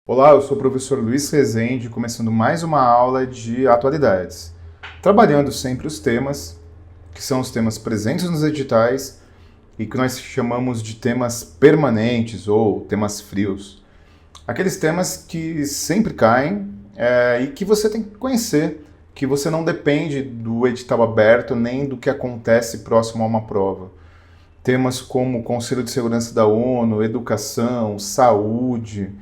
Olá, eu sou o professor Luiz Rezende, começando mais uma aula de atualidades, trabalhando sempre os temas, que são os temas presentes nos editais e que nós chamamos de temas permanentes ou temas frios. Aqueles temas que sempre caem e que você tem que conhecer, que você não depende do edital aberto nem do que acontece próximo a uma prova. Temas como Conselho de Segurança da ONU, educação, saúde.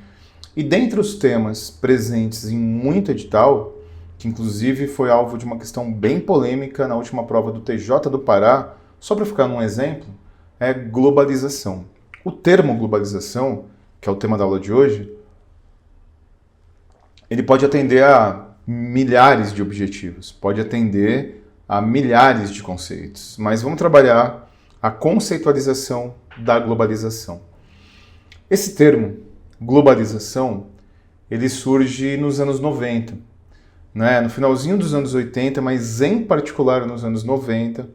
E dentre os temas presentes em muito edital, que inclusive foi alvo de uma questão bem polêmica na última prova do TJ do Pará, só para ficar num exemplo, é globalização. O termo globalização, que é o tema da aula de hoje, ele pode atender a milhares de objetivos, pode atender a milhares de conceitos, mas vamos trabalhar a conceitualização da globalização. Esse termo, globalização, ele surge nos anos 90, né? No finalzinho dos anos 80, mas em particular nos anos 90,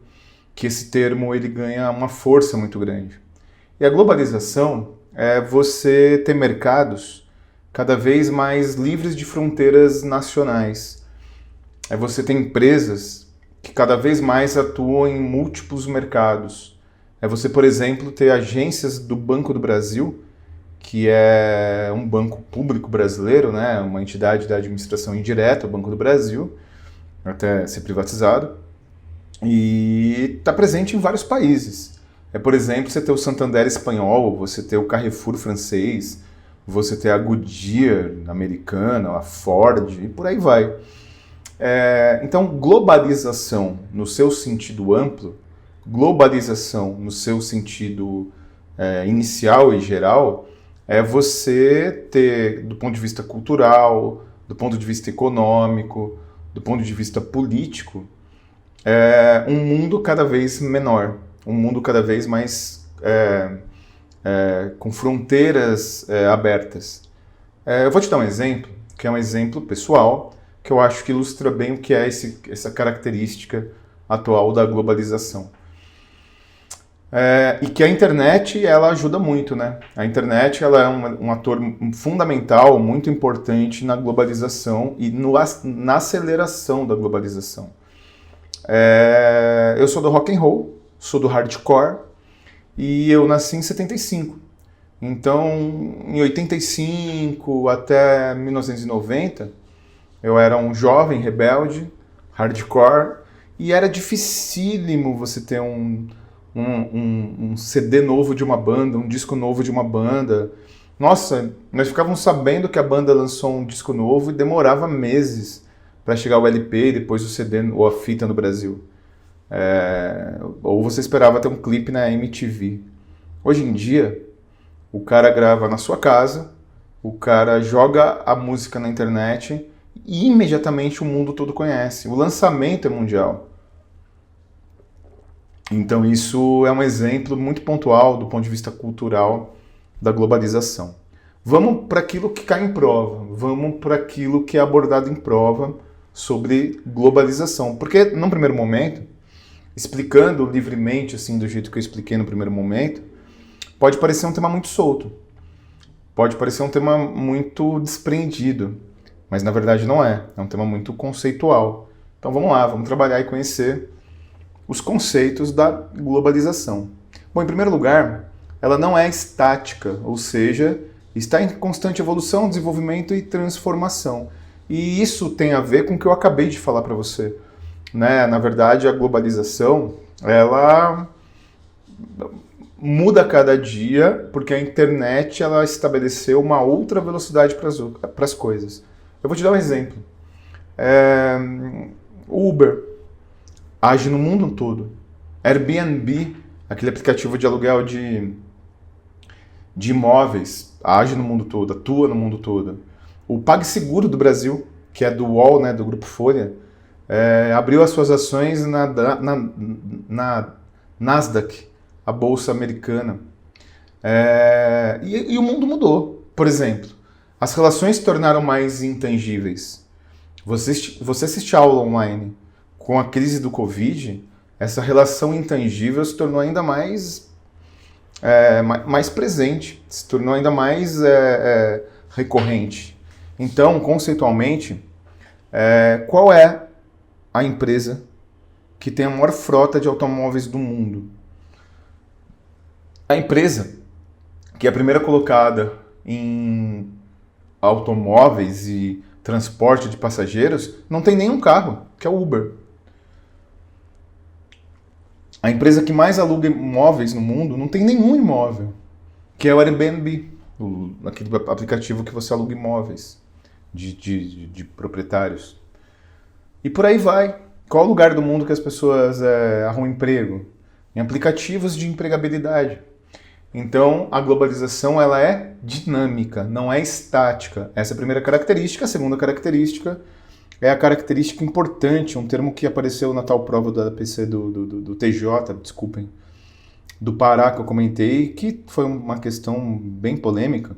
que esse termo ele ganha uma força muito grande. E a globalização é você ter mercados cada vez mais livres de fronteiras nacionais. É você ter empresas que cada vez mais atuam em múltiplos mercados. É você, por exemplo, ter agências do Banco do Brasil, que é um banco público brasileiro, né, uma entidade da administração indireta, o Banco do Brasil, até ser privatizado, e está presente em vários países. Por exemplo, você ter o Santander espanhol, você ter o Carrefour francês, você ter a Goodyear americana, a Ford, e por aí vai. Então, globalização no seu sentido amplo, globalização no seu sentido inicial e geral, é você ter, do ponto de vista cultural, do ponto de vista econômico, do ponto de vista político, um mundo cada vez menor, um mundo cada vez mais com fronteiras abertas. Eu vou te dar um exemplo, que é um exemplo pessoal, que eu acho que ilustra bem o que é essa característica atual da globalização. E que a internet ela ajuda muito, né? A internet ela é um ator fundamental, muito importante na globalização e na aceleração da globalização. Eu sou do rock and roll, sou do hardcore e eu nasci em 75. Então, em 85 até 1990, eu era um jovem rebelde, hardcore, e era dificílimo você ter um CD novo de uma banda, um disco novo de uma banda. Nossa, nós ficávamos sabendo que a banda lançou um disco novo e demorava meses para chegar o LP e depois o CD ou a fita no Brasil. Ou você esperava ter um clipe na MTV. Hoje em dia, o cara grava na sua casa, o cara joga a música na internet e imediatamente o mundo todo conhece. O lançamento é mundial. Então isso é um exemplo muito pontual do ponto de vista cultural da globalização. Vamos para aquilo que cai em prova, vamos para aquilo que é abordado em prova sobre globalização. Porque, num primeiro momento, explicando livremente, assim, do jeito que eu expliquei no primeiro momento, pode parecer um tema muito solto, pode parecer um tema muito desprendido, mas na verdade não é. É um tema muito conceitual. Então vamos lá, vamos trabalhar e conhecer os conceitos da globalização. Bom, em primeiro lugar, ela não é estática, ou seja, está em constante evolução, desenvolvimento e transformação. E isso tem a ver com o que eu acabei de falar para você, né? Na verdade, a globalização, ela muda a cada dia, porque a internet ela estabeleceu uma outra velocidade para as coisas. Eu vou te dar um exemplo. O Uber age no mundo todo. Airbnb, aquele aplicativo de aluguel de imóveis, age no mundo todo, atua no mundo todo. O PagSeguro do Brasil, que é do UOL, né, do Grupo Folha, abriu as suas ações na Nasdaq, a bolsa americana. E o mundo mudou. Por exemplo, as relações se tornaram mais intangíveis. Você assiste aula online. Com a crise do Covid, essa relação intangível se tornou ainda mais presente, se tornou ainda mais recorrente. Então, conceitualmente, qual é a empresa que tem a maior frota de automóveis do mundo? A empresa que é a primeira colocada em automóveis e transporte de passageiros não tem nenhum carro, que é o Uber. A empresa que mais aluga imóveis no mundo não tem nenhum imóvel, que é o Airbnb, aquele aplicativo que você aluga imóveis de proprietários. E por aí vai. Qual lugar do mundo que as pessoas arrumam emprego? Em aplicativos de empregabilidade. Então, a globalização ela é dinâmica, não é estática. Essa é a primeira característica. A segunda característica é a característica importante, um termo que apareceu na tal prova da PC do TJ, desculpem, do Pará que eu comentei, que foi uma questão bem polêmica,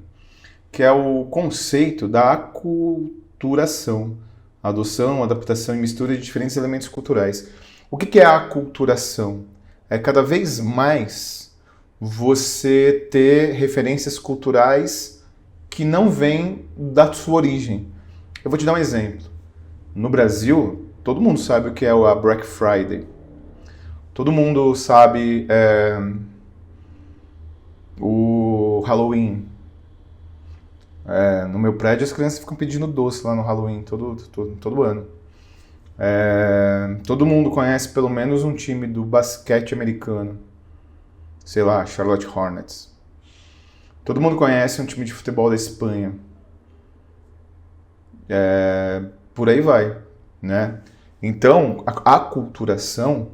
que é o conceito da aculturação. Adoção, adaptação e mistura de diferentes elementos culturais. O que é a aculturação? É cada vez mais você ter referências culturais que não vêm da sua origem. Eu vou te dar um exemplo. No Brasil, todo mundo sabe o que é a Black Friday. Todo mundo sabe o Halloween. No meu prédio as crianças ficam pedindo doce lá no Halloween todo ano. Todo mundo conhece pelo menos um time do basquete americano. Sei lá, Charlotte Hornets. Todo mundo conhece um time de futebol da Espanha. Por aí vai, né? Então, a aculturação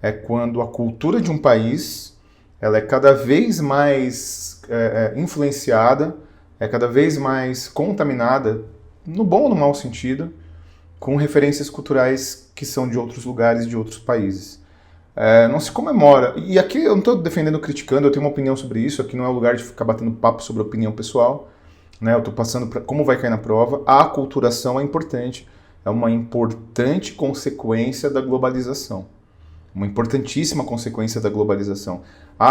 é quando a cultura de um país ela é cada vez mais influenciada, é cada vez mais contaminada, no bom ou no mau sentido, com referências culturais que são de outros lugares, de outros países. Não se comemora. E aqui eu não estou defendendo ou criticando, eu tenho uma opinião sobre isso, aqui não é o lugar de ficar batendo papo sobre opinião pessoal, né? Eu estou passando para como vai cair na prova. A aculturação é importante, é uma importante consequência da globalização. Uma importantíssima consequência da globalização.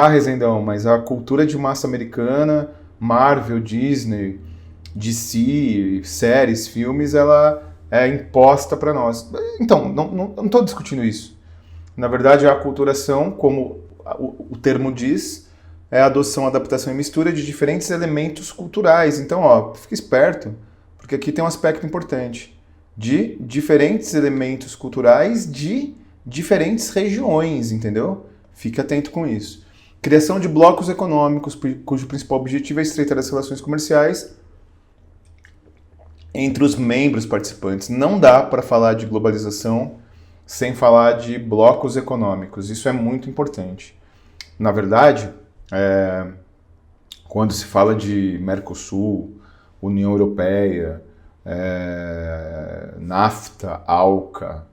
Rezendão, mas a cultura de massa americana, Marvel, Disney, DC, séries, filmes, ela é imposta para nós. Então, não estou discutindo isso. Na verdade, a aculturação, como o termo diz, é a adoção, adaptação e mistura de diferentes elementos culturais. Então, fica esperto, porque aqui tem um aspecto importante. De diferentes elementos culturais de diferentes regiões, entendeu? Fique atento com isso. Criação de blocos econômicos, cujo principal objetivo é estreitar as relações comerciais entre os membros participantes. Não dá para falar de globalização sem falar de blocos econômicos. Isso é muito importante. Na verdade, quando se fala de Mercosul, União Europeia, NAFTA, ALCA,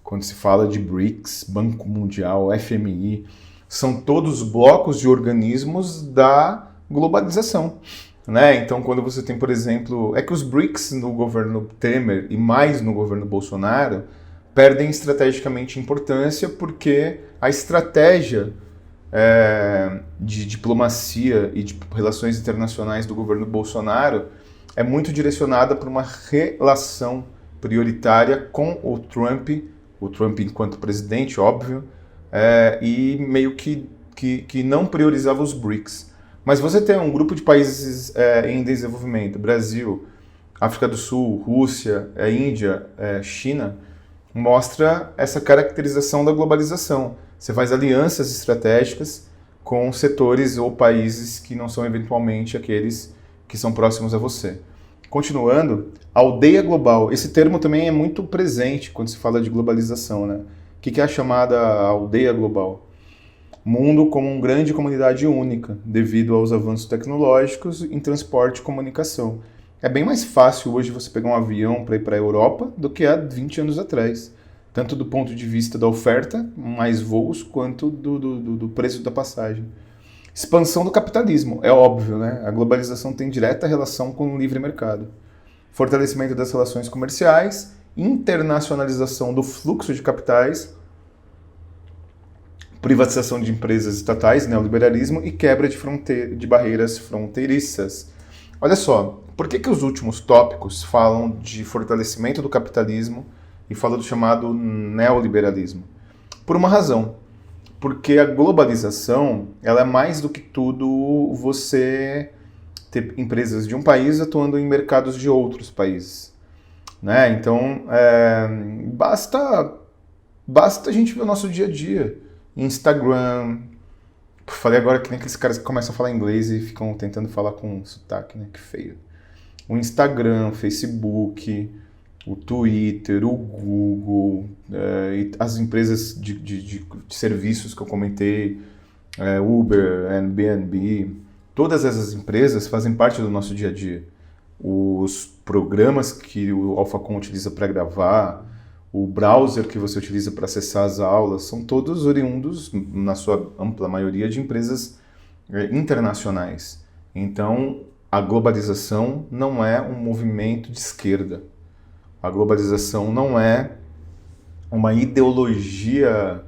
quando se fala de BRICS, Banco Mundial, FMI, são todos blocos de organismos da globalização. Né? Então, quando você tem, por exemplo, que os BRICS no governo Temer e mais no governo Bolsonaro perdem estrategicamente importância porque a estratégia de diplomacia e de relações internacionais do governo Bolsonaro é muito direcionada para uma relação prioritária com o Trump enquanto presidente, óbvio, e meio que não priorizava os BRICS. Mas você tem um grupo de países em desenvolvimento, Brasil, África do Sul, Rússia, Índia, China, mostra essa caracterização da globalização. Você faz alianças estratégicas com setores ou países que não são eventualmente aqueles que são próximos a você. Continuando, aldeia global. Esse termo também é muito presente quando se fala de globalização, né? O que é a chamada aldeia global? Mundo como uma grande comunidade única, devido aos avanços tecnológicos em transporte e comunicação. É bem mais fácil hoje você pegar um avião para ir para a Europa do que há 20 anos atrás. Tanto do ponto de vista da oferta, mais voos, quanto do preço da passagem. Expansão do capitalismo, é óbvio, né? A globalização tem direta relação com o livre mercado. Fortalecimento das relações comerciais, internacionalização do fluxo de capitais, privatização de empresas estatais, neoliberalismo e quebra de barreiras fronteiriças. Olha só, por que os últimos tópicos falam de fortalecimento do capitalismo e falam do chamado neoliberalismo? Por uma razão. Porque a globalização, ela é mais do que tudo você ter empresas de um país atuando em mercados de outros países, né? Então, basta a gente ver o nosso dia a dia. Instagram, falei agora que nem aqueles caras que começam a falar inglês e ficam tentando falar com sotaque, né? Que feio. O Instagram, o Facebook, o Twitter, o Google, e as empresas de serviços que eu comentei, Uber, Airbnb, todas essas empresas fazem parte do nosso dia a dia. Os programas que o Alphacom utiliza para gravar, o browser que você utiliza para acessar as aulas, são todos oriundos, na sua ampla maioria, de empresas internacionais. Então, a globalização não é um movimento de esquerda. A globalização não é uma ideologia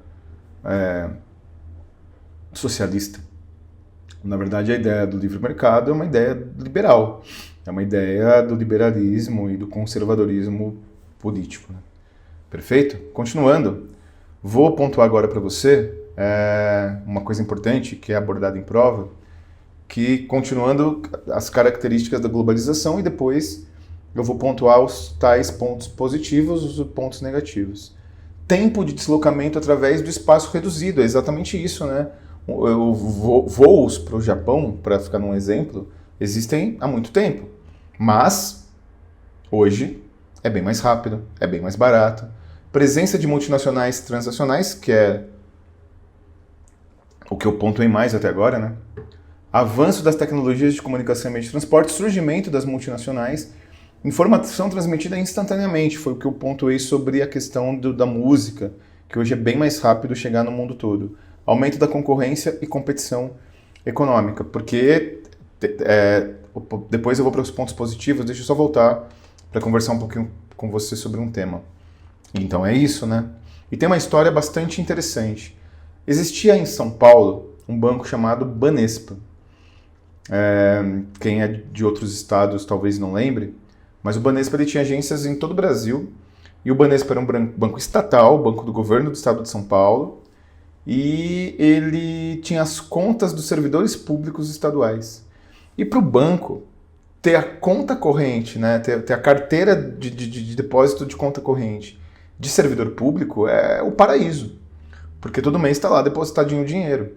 socialista. Na verdade, a ideia do livre mercado é uma ideia liberal. É uma ideia do liberalismo e do conservadorismo político, né? Perfeito? Continuando, vou pontuar agora para você uma coisa importante que é abordada em prova, que continuando as características da globalização, e depois eu vou pontuar os tais pontos positivos e os pontos negativos. Tempo de deslocamento através do espaço reduzido, é exatamente isso, né? Voos para o Japão, para ficar num exemplo, existem há muito tempo, mas hoje é bem mais rápido, é bem mais barato. Presença de multinacionais transacionais, que é o que eu pontuei mais até agora, né? Avanço das tecnologias de comunicação e meio de transporte, surgimento das multinacionais, informação transmitida instantaneamente, foi o que eu pontuei sobre a questão da música, que hoje é bem mais rápido chegar no mundo todo. Aumento da concorrência e competição econômica, porque depois eu vou para os pontos positivos, deixa eu só voltar para conversar um pouquinho com você sobre um tema. Então é isso, né? E tem uma história bastante interessante. Existia em São Paulo um banco chamado Banespa. Quem é de outros estados talvez não lembre, mas o Banespa ele tinha agências em todo o Brasil, e o Banespa era um banco estatal, banco do governo do estado de São Paulo, e ele tinha as contas dos servidores públicos estaduais. E para o banco ter a conta corrente, né, ter a carteira de depósito de conta corrente de servidor público é o paraíso, porque todo mês está lá depositadinho o dinheiro.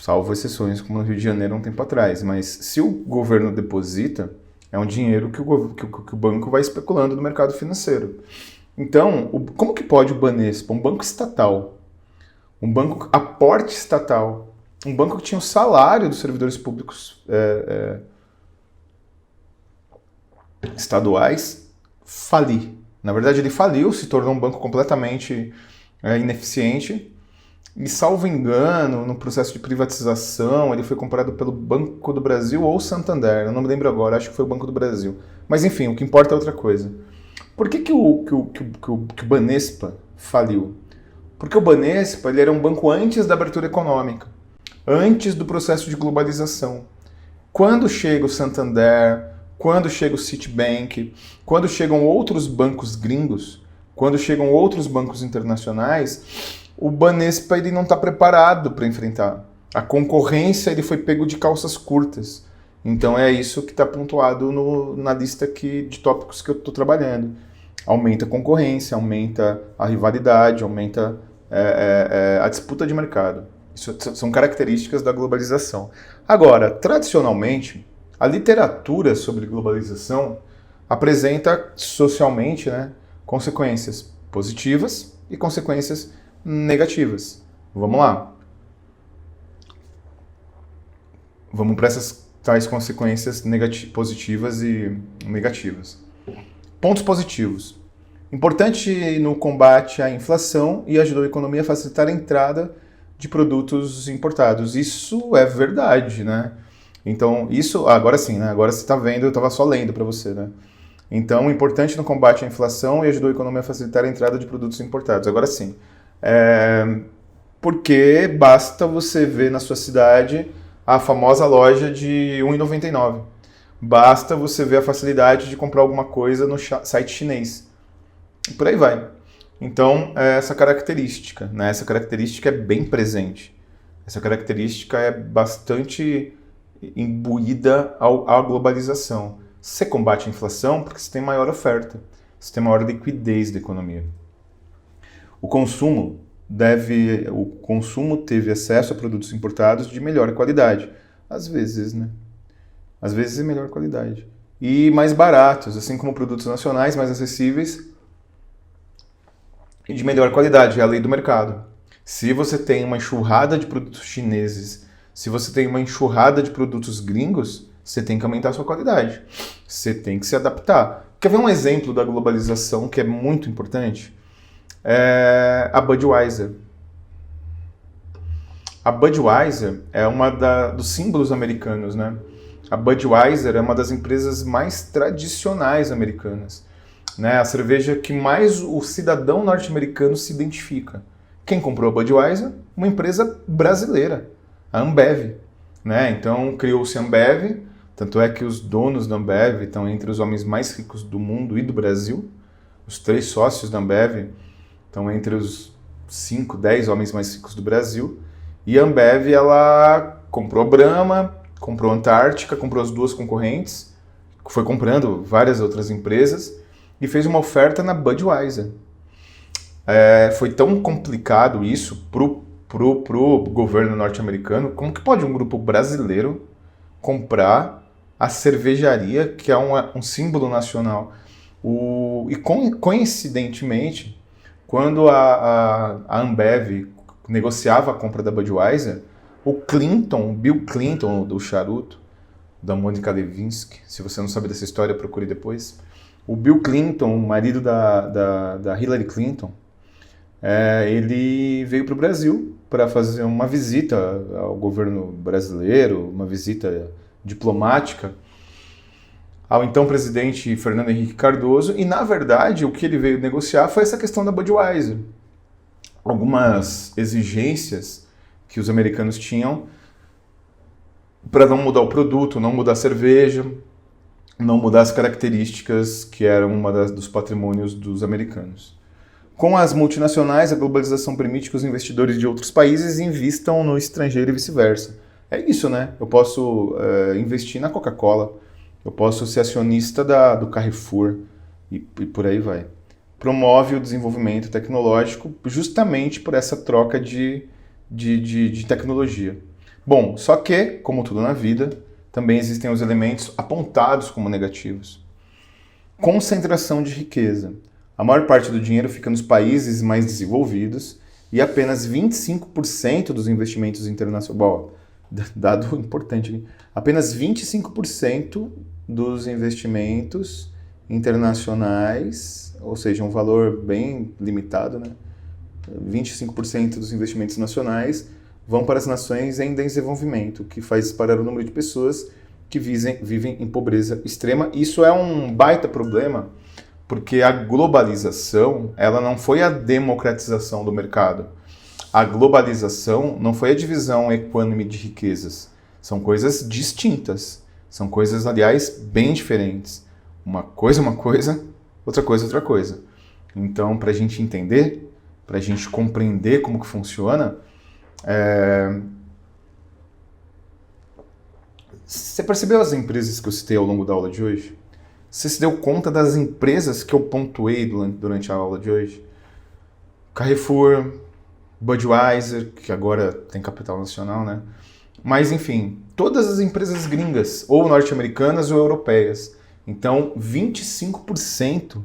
Salvo exceções, como no Rio de Janeiro um tempo atrás. Mas se o governo deposita, é um dinheiro que o banco vai especulando no mercado financeiro. Então, como que pode o Banespa, um banco estatal, um banco aporte estatal, um banco que tinha o salário dos servidores públicos estaduais, falir? Na verdade, ele faliu, se tornou um banco completamente ineficiente. E, salvo engano, no processo de privatização, ele foi comprado pelo Banco do Brasil ou Santander. Eu não me lembro agora, acho que foi o Banco do Brasil. Mas, enfim, o que importa é outra coisa. Por que o Banespa faliu? Porque o Banespa ele era um banco antes da abertura econômica, antes do processo de globalização. Quando chega o Santander, quando chega o Citibank, quando chegam outros bancos gringos, quando chegam outros bancos internacionais, o Banespa ele não está preparado para enfrentar. A concorrência ele foi pego de calças curtas. Então é isso que está pontuado na lista aqui de tópicos que eu estou trabalhando. Aumenta a concorrência, aumenta a rivalidade, aumenta a disputa de mercado. Isso são características da globalização. Agora, tradicionalmente, a literatura sobre globalização apresenta socialmente, né, consequências positivas e consequências negativas. Vamos lá. Vamos para essas tais consequências positivas e negativas. Pontos positivos. Importante no combate à inflação e ajudou a economia a facilitar a entrada de produtos importados. Isso é verdade, né? Então, isso, agora sim, né? Agora você está vendo, eu estava só lendo para você, né? Então, importante no combate à inflação e ajudou a economia a facilitar a entrada de produtos importados. Agora sim. Porque basta você ver na sua cidade a famosa loja de R$ 1,99. basta você ver a facilidade de comprar alguma coisa no site chinês. E por aí vai. Então, essa característica, né? Essa característica é bem presente. Essa característica é bastante imbuída à globalização. Você combate a inflação porque você tem maior oferta, você tem maior liquidez da economia. O consumo teve acesso a produtos importados de melhor qualidade. Às vezes, né? Às vezes é melhor qualidade. E mais baratos, assim como produtos nacionais mais acessíveis e de melhor qualidade. É a lei do mercado. Se você tem uma enxurrada de produtos chineses, se você tem uma enxurrada de produtos gringos, você tem que aumentar a sua qualidade. Você tem que se adaptar. Quer ver um exemplo da globalização que é muito importante? É a Budweiser. A Budweiser é uma dos símbolos americanos, né? A Budweiser é uma das empresas mais tradicionais americanas, né? A cerveja que mais o cidadão norte-americano se identifica. Quem comprou a Budweiser? Uma empresa brasileira, a Ambev, né? Então criou-se a Ambev, tanto é que os donos da Ambev estão entre os homens mais ricos do mundo e do Brasil. Os 3 sócios da Ambev estão entre os 5, 10 homens mais ricos do Brasil. E a Ambev, ela comprou a Brahma, comprou a Antártica, comprou as 2 concorrentes, foi comprando várias outras empresas e fez uma oferta na Budweiser. Foi tão complicado isso pro governo norte-americano. Como que pode um grupo brasileiro comprar a cervejaria, que é um símbolo nacional? E coincidentemente, quando a Ambev negociava a compra da Budweiser, o Bill Clinton, do charuto, da Monica Lewinsky, se você não sabe dessa história, procure depois. O Bill Clinton, o marido da Hillary Clinton, ele veio para o Brasil para fazer uma visita ao governo brasileiro, uma visita diplomática ao então presidente Fernando Henrique Cardoso, e na verdade o que ele veio negociar foi essa questão da Budweiser. Algumas exigências que os americanos tinham para não mudar o produto, não mudar a cerveja, não mudar as características que eram dos patrimônios dos americanos. Com as multinacionais, a globalização permite que os investidores de outros países investam no estrangeiro e vice-versa. É isso, né? Eu posso investir na Coca-Cola, eu posso ser acionista do Carrefour e por aí vai. Promove o desenvolvimento tecnológico justamente por essa troca de tecnologia. Bom, só que, como tudo na vida, também existem os elementos apontados como negativos. Concentração de riqueza. A maior parte do dinheiro fica nos países mais desenvolvidos e apenas 25% dos investimentos internacionais... Bom, dado importante aqui. Apenas 25% dos investimentos internacionais, ou seja, um valor bem limitado, né? 25% dos investimentos nacionais vão para as nações em desenvolvimento, que faz disparar o número de pessoas que vivem em pobreza extrema. Isso é um baita problema, porque a globalização, ela não foi a democratização do mercado. A globalização não foi a divisão equânime de riquezas. São coisas distintas. São coisas, aliás, bem diferentes. Uma coisa, outra coisa. Então, para a gente entender, para a gente compreender como que funciona, você percebeu as empresas que eu citei ao longo da aula de hoje? Você se deu conta das empresas que eu pontuei durante a aula de hoje? Carrefour, Budweiser, que agora tem capital nacional, né? Mas, enfim, todas as empresas gringas, ou norte-americanas ou europeias. Então, 25%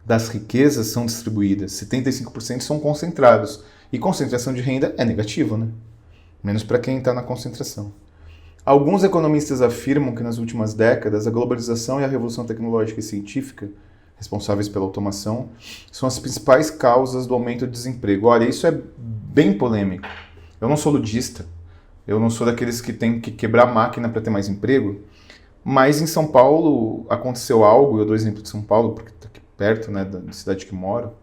das riquezas são distribuídas, 75% são concentrados. E concentração de renda é negativa, né? Menos para quem está na concentração. Alguns economistas afirmam que nas últimas décadas a globalização e a revolução tecnológica e científica, responsáveis pela automação, são as principais causas do aumento do desemprego. Olha, isso é bem polêmico. Eu não sou ludista, eu não sou daqueles que tem que quebrar a máquina para ter mais emprego, mas em São Paulo aconteceu algo, eu dou exemplo de São Paulo, porque está aqui perto, né, da cidade que moro.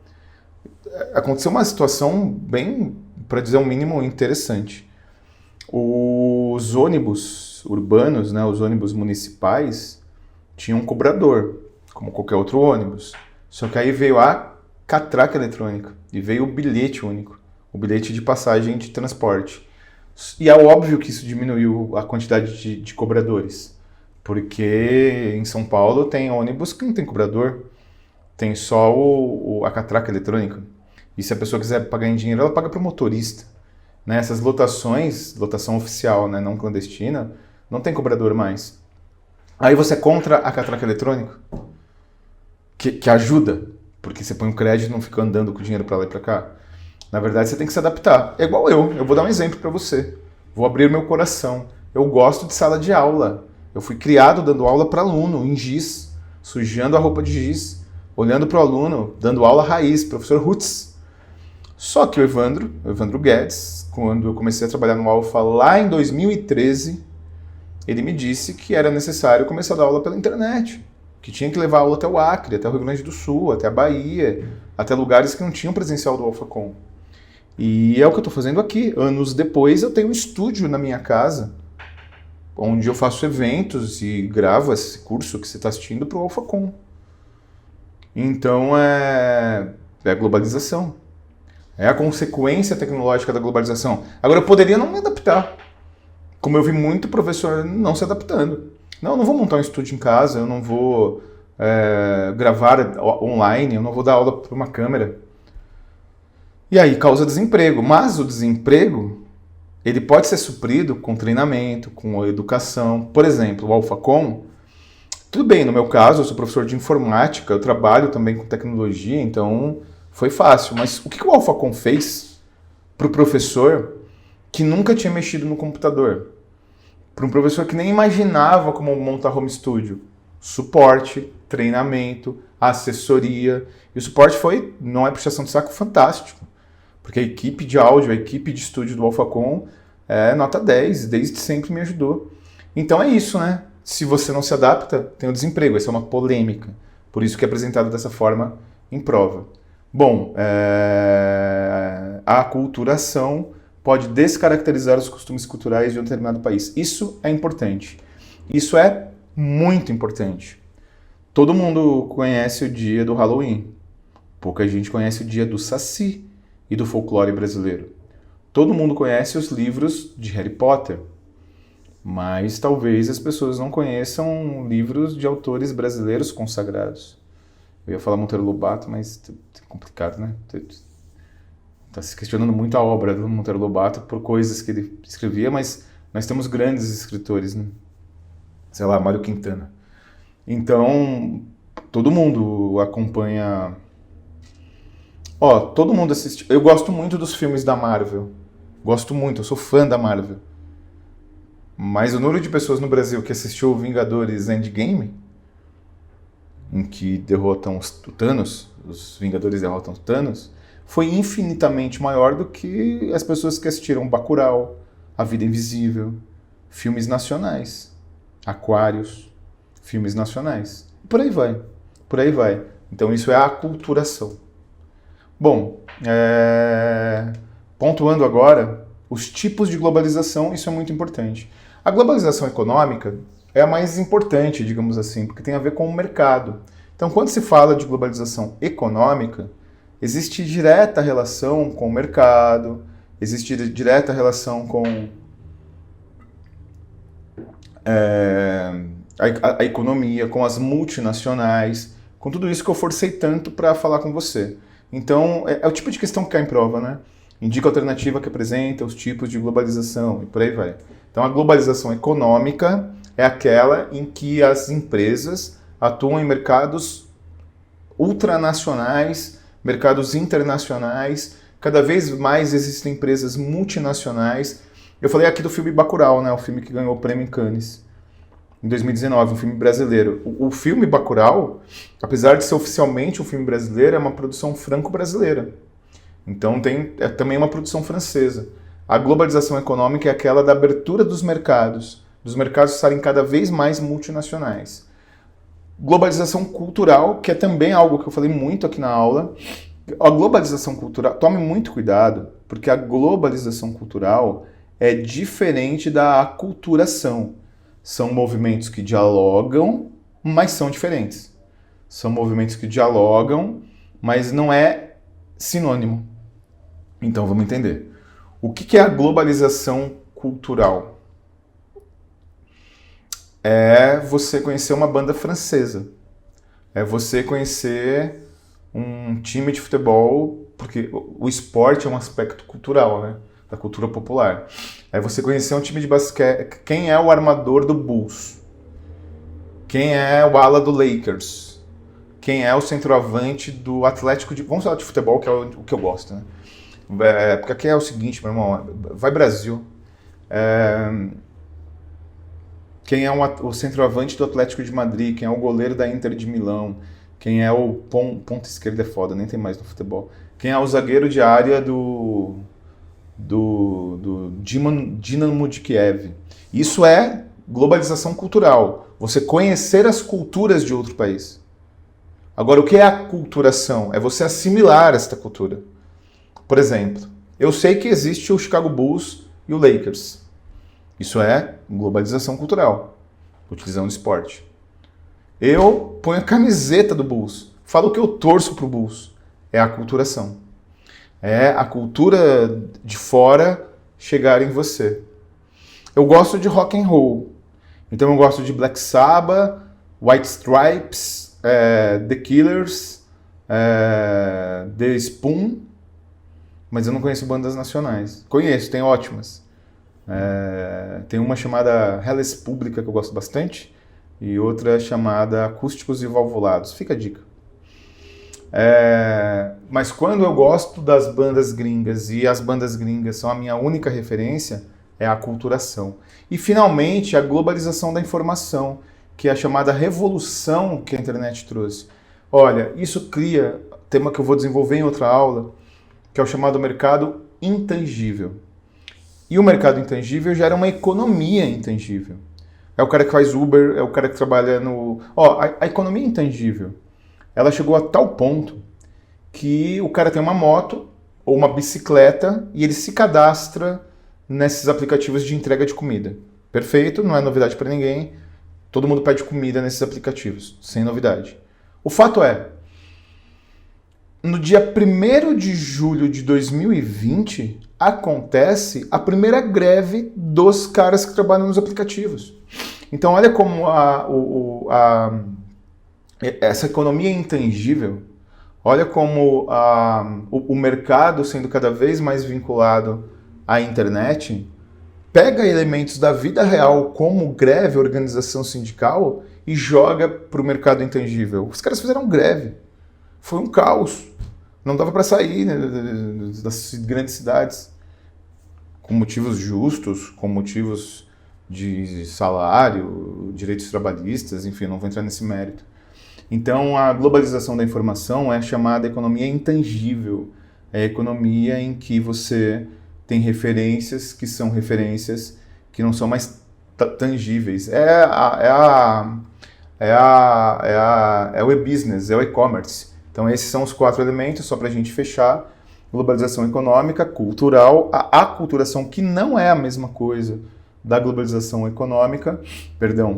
Aconteceu uma situação bem, para dizer o mínimo, interessante. Os ônibus ônibus urbanos, né, os ônibus municipais, tinham um cobrador, como qualquer outro ônibus. Só que aí veio a catraca eletrônica e veio o bilhete único, o bilhete de passagem de transporte. E é óbvio que isso diminuiu a quantidade de cobradores, porque em São Paulo tem ônibus que não tem cobrador, tem só a catraca eletrônica. E se a pessoa quiser pagar em dinheiro, ela paga para o motorista. Né? Essas lotações, lotação oficial, né, não clandestina, não tem cobrador mais. Aí você é contra a catraca eletrônica, que ajuda, porque você põe um crédito e não fica andando com o dinheiro para lá e para cá. Na verdade, você tem que se adaptar. É igual eu vou dar um exemplo para você. Vou abrir meu coração. Eu gosto de sala de aula. Eu fui criado dando aula para aluno, em giz, sujando a roupa de giz, olhando para o aluno, dando aula raiz, professor Rutz. Só que o Evandro Guedes, quando eu comecei a trabalhar no Alfa lá em 2013, ele me disse que era necessário começar a dar aula pela internet, que tinha que levar aula até o Acre, até o Rio Grande do Sul, até a Bahia, até lugares que não tinham presencial do AlphaCon. E é o que eu estou fazendo aqui. Anos depois eu tenho um estúdio na minha casa, onde eu faço eventos e gravo esse curso que você está assistindo para o AlphaCon. Então é a globalização. É a consequência tecnológica da globalização. Agora, eu poderia não me adaptar. Como eu vi muito professor não se adaptando. Não vou montar um estúdio em casa, eu não vou gravar online, eu não vou dar aula por uma câmera. E aí causa desemprego. Mas o desemprego, ele pode ser suprido com treinamento, com educação. Por exemplo, o AlphaCon, tudo bem, no meu caso, eu sou professor de informática, eu trabalho também com tecnologia, então foi fácil. Mas o que o AlphaCon fez para o professor que nunca tinha mexido no computador? Para um professor que nem imaginava como montar home studio? Suporte, treinamento, assessoria. E o suporte não é puxação de saco, fantástico. Porque a equipe de áudio, a equipe de estúdio do AlphaCon é nota 10, desde sempre me ajudou. Então é isso, né? Se você não se adapta, tem o desemprego. Essa é uma polêmica. Por isso que é apresentado dessa forma em prova. Bom, a aculturação pode descaracterizar os costumes culturais de um determinado país. Isso é importante. Isso é muito importante. Todo mundo conhece o dia do Halloween. Pouca gente conhece o dia do Saci e do folclore brasileiro. Todo mundo conhece os livros de Harry Potter. Mas talvez as pessoas não conheçam livros de autores brasileiros consagrados. Eu ia falar Monteiro Lobato, mas é complicado, né? Está se questionando muito a obra do Monteiro Lobato por coisas que ele escrevia, mas nós temos grandes escritores, né? Sei lá, Mário Quintana. Então, todo mundo acompanha... todo mundo assiste... Eu gosto muito dos filmes da Marvel. Gosto muito, eu sou fã da Marvel. Mas o número de pessoas no Brasil que assistiu Vingadores Endgame, em que derrotam o Thanos, os Vingadores derrotam o Thanos, foi infinitamente maior do que as pessoas que assistiram Bacurau, A Vida Invisível, filmes nacionais, Aquários, filmes nacionais. Por aí vai, por aí vai. Então isso é a aculturação. Bom, pontuando agora, os tipos de globalização, isso é muito importante. A globalização econômica é a mais importante, digamos assim, porque tem a ver com o mercado. Então, quando se fala de globalização econômica, existe direta relação com o mercado, existe direta relação com a economia, com as multinacionais, com tudo isso que eu forcei tanto para falar com você. Então, é o tipo de questão que cai em prova, né? Indica a alternativa que apresenta os tipos de globalização e por aí vai. Então, a globalização econômica é aquela em que as empresas atuam em mercados ultranacionais, mercados internacionais, cada vez mais existem empresas multinacionais. Eu falei aqui do filme Bacurau, né? O filme que ganhou o prêmio em Cannes, em 2019, um filme brasileiro. O filme Bacurau, apesar de ser oficialmente um filme brasileiro, é uma produção franco-brasileira. Então é também uma produção francesa. A globalização econômica é aquela da abertura dos mercados estarem cada vez mais multinacionais. Globalização cultural, que é também algo que eu falei muito aqui na aula. A globalização cultural, tome muito cuidado, porque a globalização cultural é diferente da aculturação. São movimentos que dialogam, mas são diferentes. São movimentos que dialogam, mas não é sinônimo. Então vamos entender. O que é a globalização cultural? É você conhecer uma banda francesa. É você conhecer um time de futebol, porque o esporte é um aspecto cultural, né? Da cultura popular. É você conhecer um time de basquete. Quem é o armador do Bulls? Quem é o ala do Lakers? Quem é o centroavante do Atlético de... Vamos falar de futebol, que é o que eu gosto, né? Porque aqui é o seguinte, meu irmão. Vai Brasil. Quem é o centroavante do Atlético de Madrid? Quem é o goleiro da Inter de Milão? Quem é o ponta esquerda é foda, nem tem mais no futebol. Quem é o zagueiro de área do Dinamo de Kiev? Isso é globalização cultural. Você conhecer as culturas de outro país. Agora, o que é a aculturação? É você assimilar esta cultura. Por exemplo, eu sei que existe o Chicago Bulls e o Lakers. Isso é globalização cultural, utilizando esporte. Eu ponho a camiseta do Bulls, falo que eu torço pro Bulls. É a aculturação. É a cultura de fora chegar em você. Eu gosto de rock and roll. Então eu gosto de Black Sabbath, White Stripes, The Killers, The Spoon, mas eu não conheço bandas nacionais. Conheço, tem ótimas. Tem uma chamada Hellas Pública que eu gosto bastante e outra chamada Acústicos e Valvulados. Fica a dica. Mas quando eu gosto das bandas gringas e as bandas gringas são a minha única referência, é a aculturação. E finalmente a globalização da informação, que é a chamada revolução que a internet trouxe. Olha, isso cria, tema que eu vou desenvolver em outra aula, que é o chamado mercado intangível. E o mercado intangível gera uma economia intangível. É o cara que faz Uber, é o cara que trabalha no... A economia intangível, ela chegou a tal ponto que o cara tem uma moto ou uma bicicleta e ele se cadastra nesses aplicativos de entrega de comida. Perfeito, não é novidade para ninguém. Todo mundo pede comida nesses aplicativos, sem novidade. O fato é, no dia 1º de julho de 2020, acontece a primeira greve dos caras que trabalham nos aplicativos. Então olha como essa economia intangível, olha como o mercado sendo cada vez mais vinculado à internet, pega elementos da vida real como greve, organização sindical e joga para o mercado intangível. Os caras fizeram greve. Foi um caos. Não dava para sair, né, das grandes cidades com motivos justos, com motivos de salário, direitos trabalhistas, enfim, não vou entrar nesse mérito. Então, a globalização da informação é chamada economia intangível. É a economia em que você tem referências que não são mais tangíveis. É o e-business, é o e-commerce. Então, esses são os 4 elementos, só para a gente fechar. Globalização econômica, cultural, a aculturação, que não é a mesma coisa da globalização econômica,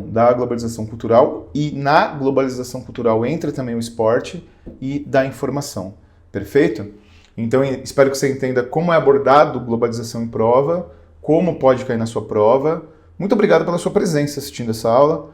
da globalização cultural, e na globalização cultural entra também o esporte e da informação. Perfeito? Então, espero que você entenda como é abordado globalização em prova, como pode cair na sua prova. Muito obrigado pela sua presença assistindo essa aula.